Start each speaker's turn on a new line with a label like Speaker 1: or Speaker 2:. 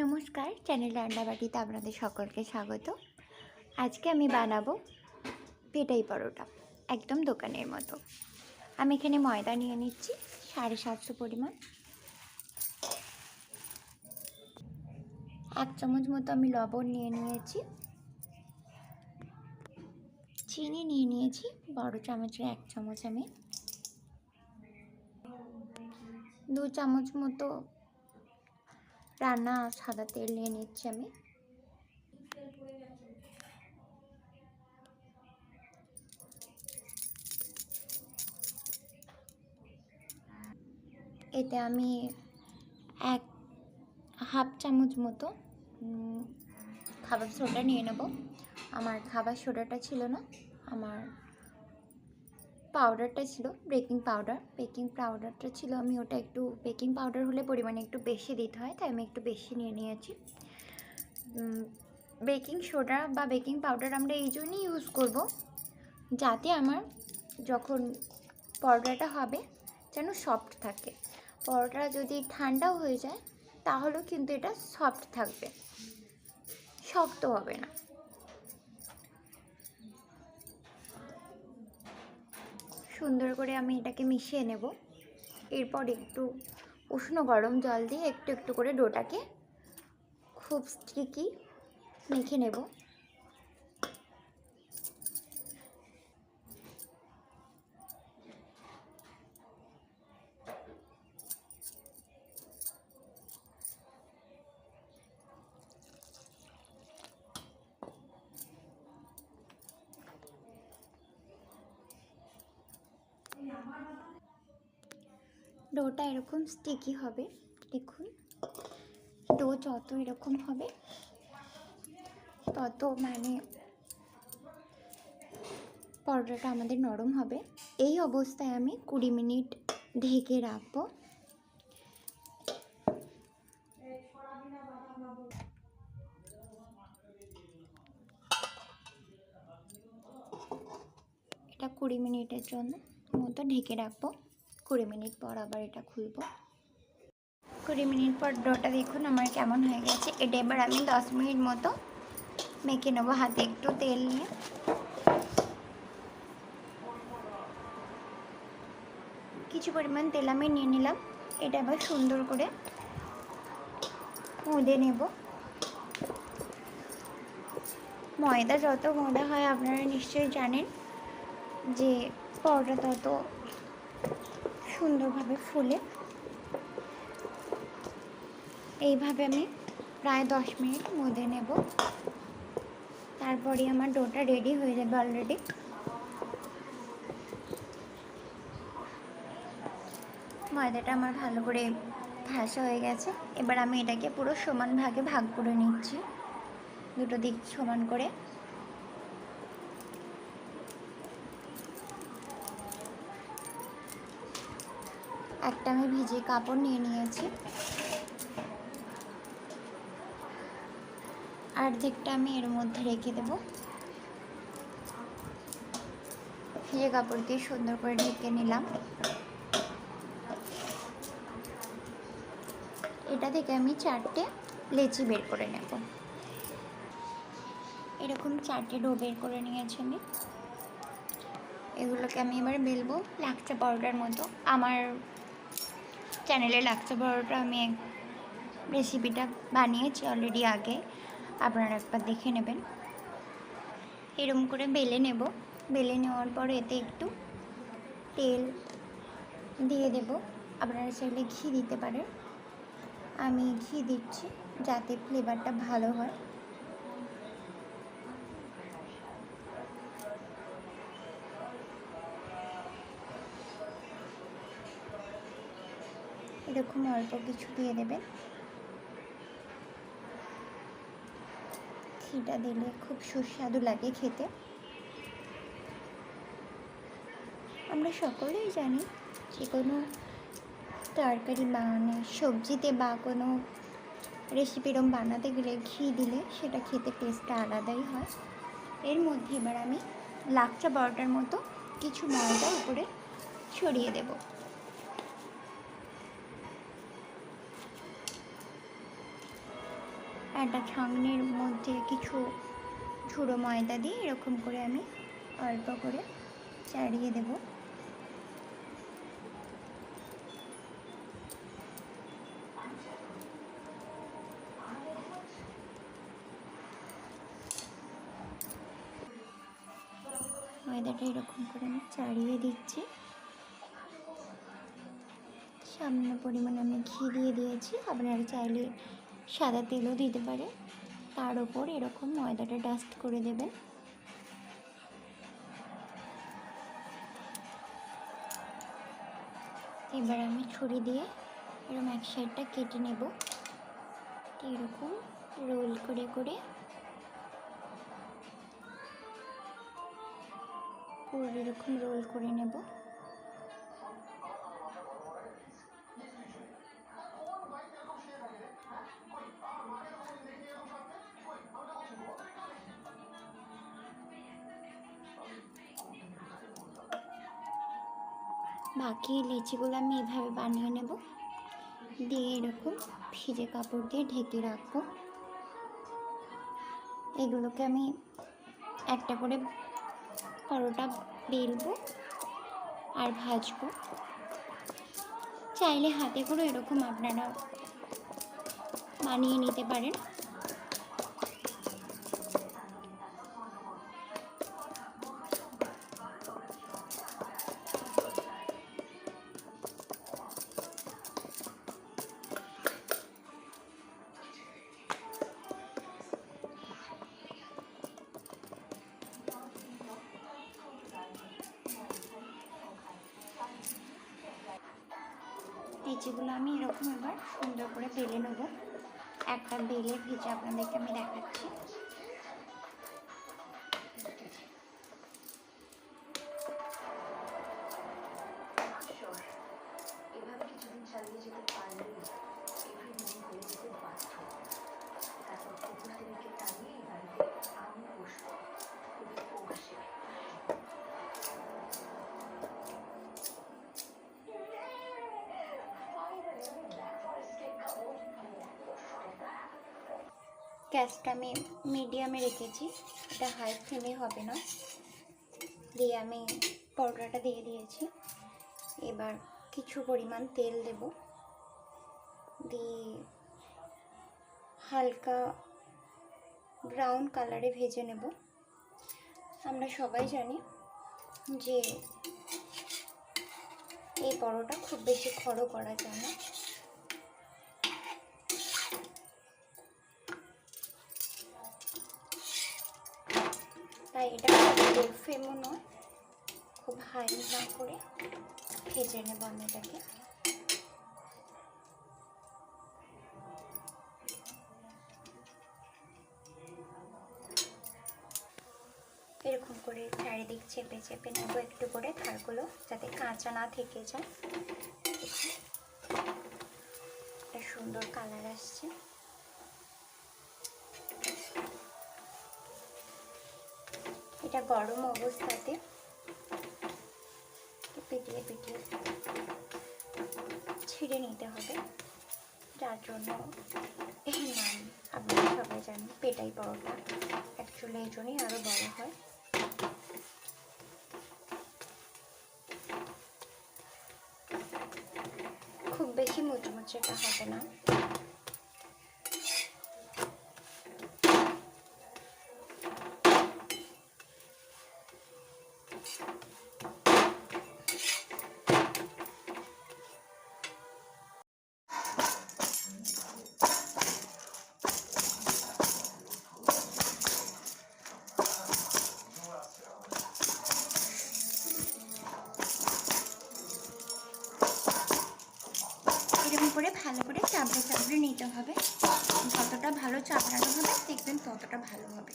Speaker 1: নমস্কার, চ্যানেল রান্নাবাটিতে আপনাদের সকলকে স্বাগত। আজকে আমি বানাবো পেটাই পরোটা, একদম দোকানের মতো। আমি এখানে ময়দা নিয়ে নিচ্ছি 750 পরিমাণ। 1 চামচ মতো আমি লবণ নিয়ে নিয়েছি। চিনি নিয়ে নিয়েছি বড় চামচের 1 চামচ। আমি 2 চামচ মতো রান্না সাদা তেল নিয়ে নিচ্ছি। আমি এতে আমি 1/2 চামচ মতো খাবার সোডা নিয়ে নেব। আমার খাবার সোডাটা ছিল না, আমার পাউডারটা ছিল, বেকিং পাউডারটা ছিল। আমি ওটা একটু, বেকিং পাউডার হলে পরিমাণে একটু বেশি দিতে হয়, তাই আমি একটু বেশি নিয়ে নিয়েছি। বেকিং সোডা বা বেকিং পাউডার আমরা এই জন্যই ইউজ করব যাতে আমার যখন পরোটাটা হবে যেন সফট থাকে। পরোটা যদি ঠান্ডাও হয়ে যায় তাহলেও কিন্তু এটা সফট থাকবে, শক্ত হবে না। সুন্দর করে আমি এটাকে মিশিয়ে নেব। এরপর একটু উষ্ণ গরম জল দিয়ে একটু একটু করে ডোটাকে খুব স্টিকি মেখে নেব। ডোটা এরকম স্টিকি হবে, দেখুন। ডো যত এরকম হবে তত পরোটাটা আমাদের নরম হবে। এই অবস্থায় আমি 20 মিনিট ঢেকে রাখবো। এটা 20 মিনিটের জন্য মতো ঢেকে রাখবো। 20 মিনিট পর আবার এটা খুলবো। 20 মিনিট পর ডোটা দেখুন আমার কেমন হয়ে গেছে। এটা এবার আমি 10 মিনিট মতো মেখে নেবো হাতে একটু তেল নিয়ে। কিছু পরিমাণ তেল আমি নিয়ে নিলাম। এটা আবার সুন্দর করে মুদে নেব। ময়দা যত মোটা হয় আপনারা নিশ্চয়ই জানেন যে পরোটা তত সুন্দরভাবে ফুলে। এইভাবে আমি প্রায় 10 মিনিট মুদে নেব। তারপরে আমার ডোটা রেডি হয়ে যাবে অলরেডি। ময়দাটা আমার ভালো করে ঘাসা হয়ে গেছে। এবার আমি এটাকে পুরো সমান ভাগে ভাগ করে নিচ্ছি, দুটো দিক সমান করে। একটা আমি ভিজে কাপড় নিয়ে নিয়েছি, অর্ধেকটা আমি এর মধ্যে রেখে দেব। ভিজে কাপড় দিয়ে সুন্দর করে ঢেকে নিলাম। এটা থেকে আমি 4টে লেচি বের করে নেব। এরকম 4টে ডো বের করে নিয়েছি আমি। এগুলোকে আমি এবার বেলবো লাচ্ছা পরোটার মতো। আমার চ্যানেলে লাচ্ছা পরোটা আমি রেসিপিটা বানিয়েছি অলরেডি আগে, আপনারা একবার দেখে নেবেন। এরকম করে বেলে নেব। বেলে নেওয়ার পর এতে একটু তেল দিয়ে দেব। আপনারা চাইলে ঘি দিতে পারেন, আমি ঘি দিচ্ছি যাতে ফ্লেভারটা ভালো হয়। এরকম অল্প কিছু দিয়ে দেবেন। ঘিটা দিলে খুব সুস্বাদু লাগে খেতে। আমরা সকলেই জানি যে কোনো তরকারি সবজিতে বা কোনো রেসিপিরম বানাতে গেলে ঘি দিলে সেটা খেতে টেস্টটা আলাদাই হয়। এর মধ্যে এবার আমি লাচ্ছা পরোটার মতো কিছু ময়দা উপরে ছড়িয়ে দেব। একটা ছাঁকনির মধ্যে কিছু ঝুড়ো ময়দা দিয়ে এরকম করে আমি অল্প করে চাড়িয়ে দেব। ময়দাটা এরকম করে আমি চাড়িয়ে দিচ্ছি। সামান্য পরিমাণে আমি ঘি দিয়ে দিয়েছি, আপনারা চাইলে সাদা তেলও দিতে পারে। তার উপর এরকম ময়দাটা ডাস্ট করে দেবেন। এবার আমি ছুরি দিয়ে এরকম এক সাইডটা কেটে নেব। এরকম রোল করে করে পুরো এরকম রোল করে নেব। বাকি লিচিগুলো আমি এভাবে বানিয়ে নেব, দিয়ে এরকম ভিজে কাপড় দিয়ে ঢেকে রাখবো। এগুলোকে আমি একটা করে পরোটা বেলবো আর ভাজবো। চাইলে হাতে করে এরকম আপনারা বানিয়ে নিতে পারেন। লিচিগুলো আমি এরকম এবার সুন্দর করে বেলে নেব। একটা বেলে ভেজে আপনাদেরকে আমি দেখাচ্ছি। গ্যাসটা আমি মিডিয়ামে রেখেছি, এটা হাই ফ্লেমে হবে না। দিয়ে আমি পরোটাটা দিয়ে দিয়েছি। এবার কিছু পরিমাণ তেল দেব, দিয়ে হালকা ব্রাউন কালারে ভেজে নেব। আমরা সবাই জানি যে এই পরোটা খুব বেশি খড়ো করা যায় না। তাই এটা লো ফ্লেমও নয়, খুব হাই না করে ভেজে নেব আমি এটাকে। এরকম করে চারিদিক চেপে চেপে নেব একটু করে ধারগুলো, যাতে কাঁচা না থেকে যায়। একটা সুন্দর কালার আসছে। এটা গরম অবস্থাতে পিটিয়ে পিটিয়ে ছিঁড়ে নিতে হবে, যার জন্য এই নাম আপনারা সবাই জানেন পেটাই পরোটা। অ্যাকচুয়ালি এই জন্যই আরও বড় হয়। খুব বেশি মুচমুচেটা হবে না। এরকম করে ভালো করে চাপড়ে চাপড়ে নিতে হবে। যতটা ভালো চাপড়ানো হবে দেখবেন ততটা ভালো হবে।